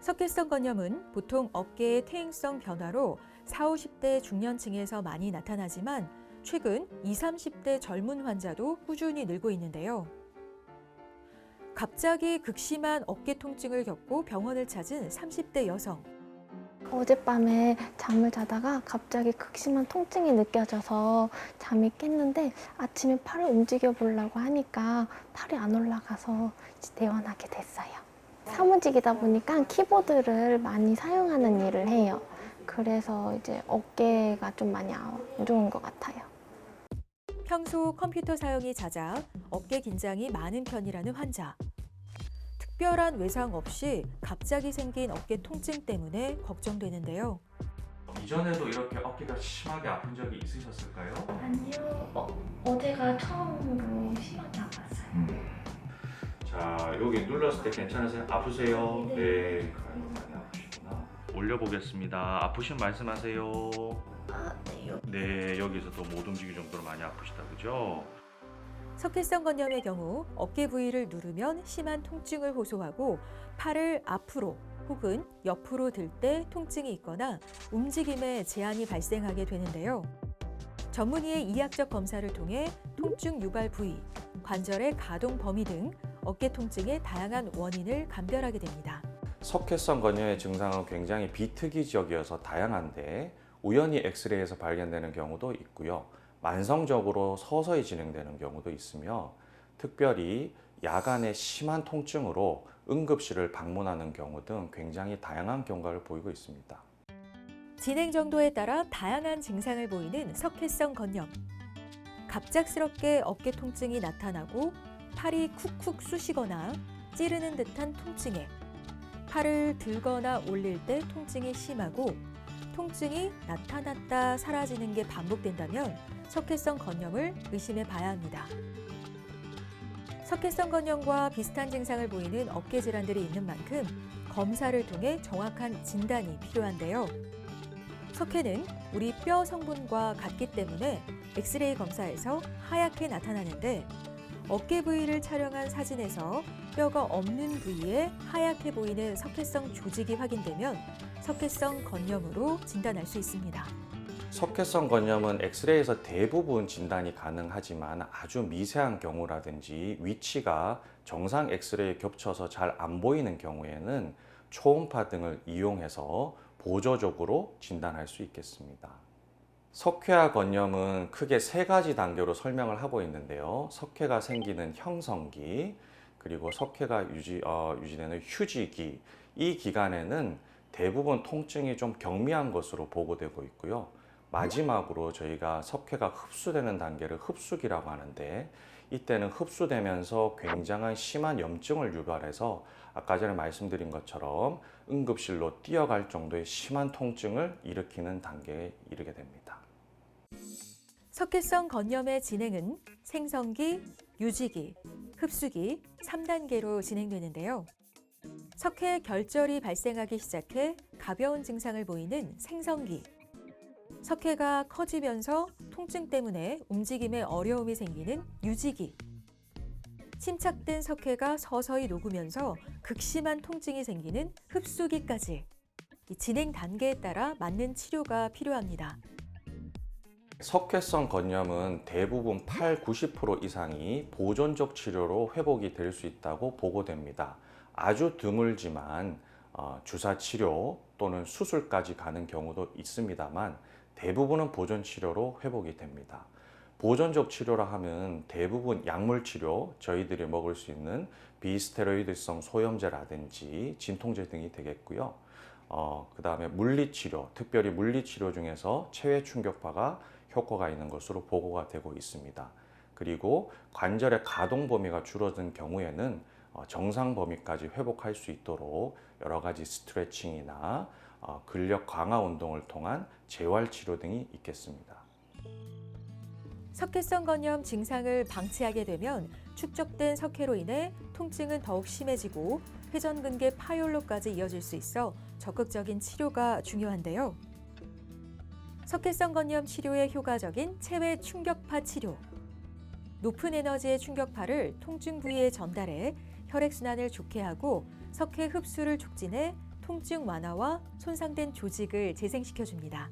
석회성 건염은 보통 어깨의 퇴행성 변화로 40, 50대 중년층에서 많이 나타나지만 최근 20, 30대 젊은 환자도 꾸준히 늘고 있는데요. 갑자기 극심한 어깨 통증을 겪고 병원을 찾은 30대 여성. 어젯밤에 잠을 자다가 갑자기 극심한 통증이 느껴져서 잠이 깼는데 아침에 팔을 움직여 보려고 하니까 팔이 안 올라가서 이제 내원하게 됐어요. 사무직이다 보니까 키보드를 많이 사용하는 일을 해요. 그래서 이제 어깨가 좀 많이 안 좋은 것 같아요. 평소 컴퓨터 사용이 잦아 어깨 긴장이 많은 편이라는 환자. 특별한 외상 없이 갑자기 생긴 어깨 통증 때문에 걱정되는데요. 이전에도 이렇게 어깨가 심하게 아픈 적이 있으셨을까요? 아니요. 어제가 처음으로 심하게 아팠어요. 자, 여기 눌렀을 때 괜찮으세요? 아프세요? 네. 많이 아프시구나. 올려보겠습니다. 아프시면 말씀하세요. 네요. 네, 여기서도 못 움직일 정도로 많이 아프시다, 그죠? 석회성 건염의 경우 어깨 부위를 누르면 심한 통증을 호소하고 팔을 앞으로 혹은 옆으로 들 때 통증이 있거나 움직임에 제한이 발생하게 되는데요. 전문의의 이학적 검사를 통해 통증 유발 부위, 관절의 가동 범위 등 어깨 통증의 다양한 원인을 감별하게 됩니다. 석회성 건염의 증상은 굉장히 비특이적이어서 다양한데 우연히 엑스레이에서 발견되는 경우도 있고요. 만성적으로 서서히 진행되는 경우도 있으며 특별히 야간에 심한 통증으로 응급실을 방문하는 경우 등 굉장히 다양한 경과를 보이고 있습니다. 진행 정도에 따라 다양한 증상을 보이는 석회성 건염. 갑작스럽게 어깨 통증이 나타나고 팔이 쿡쿡 쑤시거나 찌르는 듯한 통증에 팔을 들거나 올릴 때 통증이 심하고 통증이 나타났다 사라지는 게 반복된다면 석회성 건염을 의심해 봐야 합니다. 석회성 건염과 비슷한 증상을 보이는 어깨 질환들이 있는 만큼 검사를 통해 정확한 진단이 필요한데요. 석회는 우리 뼈 성분과 같기 때문에 엑스레이 검사에서 하얗게 나타나는데 어깨 부위를 촬영한 사진에서 뼈가 없는 부위에 하얗게 보이는 석회성 조직이 확인되면 석회성 건염으로 진단할 수 있습니다. 석회성 건염은 엑스레이에서 대부분 진단이 가능하지만 아주 미세한 경우라든지 위치가 정상 엑스레이에 겹쳐서 잘 안 보이는 경우에는 초음파 등을 이용해서 보조적으로 진단할 수 있겠습니다. 석회화 건염은 크게 세 가지 단계로 설명을 하고 있는데요. 석회가 생기는 형성기, 그리고 석회가 유지되는 휴지기, 이 기간에는 대부분 통증이 좀 경미한 것으로 보고되고 있고요. 마지막으로 저희가 석회가 흡수되는 단계를 흡수기라고 하는데 이때는 흡수되면서 굉장한 심한 염증을 유발해서 아까 전에 말씀드린 것처럼 응급실로 뛰어갈 정도의 심한 통증을 일으키는 단계에 이르게 됩니다. 석회성 건염의 진행은 생성기, 유지기, 흡수기 3단계로 진행되는데요. 석회 결절이 발생하기 시작해 가벼운 증상을 보이는 생성기. 석회가 커지면서 통증 때문에 움직임에 어려움이 생기는 유지기. 침착된 석회가 서서히 녹으면서 극심한 통증이 생기는 흡수기까지. 이 진행 단계에 따라 맞는 치료가 필요합니다. 석회성 건염은 대부분 80~90% 이상이 보존적 치료로 회복이 될 수 있다고 보고됩니다. 아주 드물지만 주사 치료 또는 수술까지 가는 경우도 있습니다만 대부분은 보존 치료로 회복이 됩니다. 보존적 치료라 하면 대부분 약물 치료, 저희들이 먹을 수 있는 비스테로이드성 소염제라든지 진통제 등이 되겠고요. 그 다음에 물리치료, 특별히 물리치료 중에서 체외 충격파가 효과가 있는 것으로 보고가 되고 있습니다. 그리고 관절의 가동 범위가 줄어든 경우에는 정상 범위까지 회복할 수 있도록 여러 가지 스트레칭이나 근력 강화 운동을 통한 재활 치료 등이 있겠습니다. 석회성 건염 증상을 방치하게 되면 축적된 석회로 인해 통증은 더욱 심해지고 회전근개 파열로까지 이어질 수 있어 적극적인 치료가 중요한데요. 석회성 건염 치료에 효과적인 체외 충격파 치료. 높은 에너지의 충격파를 통증 부위에 전달해 혈액순환을 좋게 하고 석회 흡수를 촉진해 통증 완화와 손상된 조직을 재생시켜줍니다.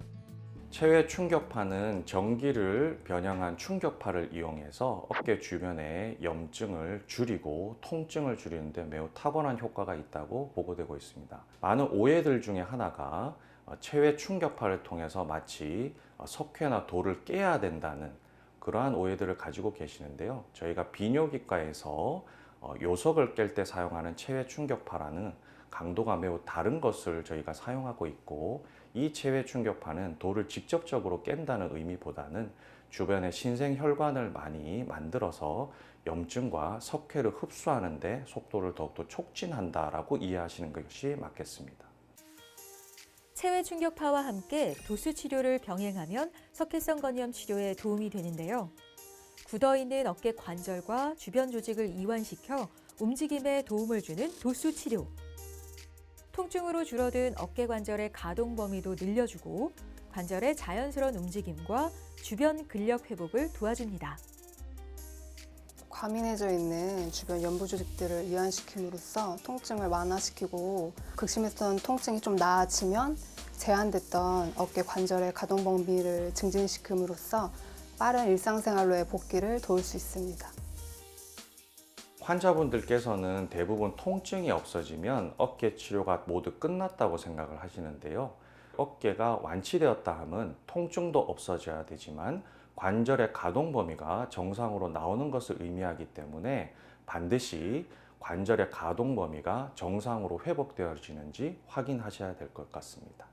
체외 충격파는 전기를 변형한 충격파를 이용해서 어깨 주변의 염증을 줄이고 통증을 줄이는데 매우 탁월한 효과가 있다고 보고되고 있습니다. 많은 오해들 중에 하나가 체외 충격파를 통해서 마치 석회나 돌을 깨야 된다는 그러한 오해들을 가지고 계시는데요. 저희가 비뇨기과에서 요석을 깰 때 사용하는 체외 충격파라는 강도가 매우 다른 것을 저희가 사용하고 있고, 이 체외 충격파는 돌을 직접적으로 깬다는 의미보다는 주변의 신생혈관을 많이 만들어서 염증과 석회를 흡수하는 데 속도를 더욱더 촉진한다라고 이해하시는 것이 맞겠습니다. 체외 충격파와 함께 도수 치료를 병행하면 석회성 건염 치료에 도움이 되는데요. 굳어있는 어깨 관절과 주변 조직을 이완시켜 움직임에 도움을 주는 도수 치료. 통증으로 줄어든 어깨 관절의 가동 범위도 늘려주고 관절의 자연스러운 움직임과 주변 근력 회복을 도와줍니다. 과민해져 있는 주변 연부 조직들을 이완시킴으로써 통증을 완화시키고, 극심했던 통증이 좀 나아지면 제한됐던 어깨 관절의 가동 범위를 증진시킴으로써 빠른 일상생활로의 복귀를 도울 수 있습니다. 환자분들께서는 대부분 통증이 없어지면 어깨 치료가 모두 끝났다고 생각을 하시는데요. 어깨가 완치되었다 하면 통증도 없어져야 되지만 관절의 가동 범위가 정상으로 나오는 것을 의미하기 때문에 반드시 관절의 가동 범위가 정상으로 회복되어지는지 확인하셔야 될 것 같습니다.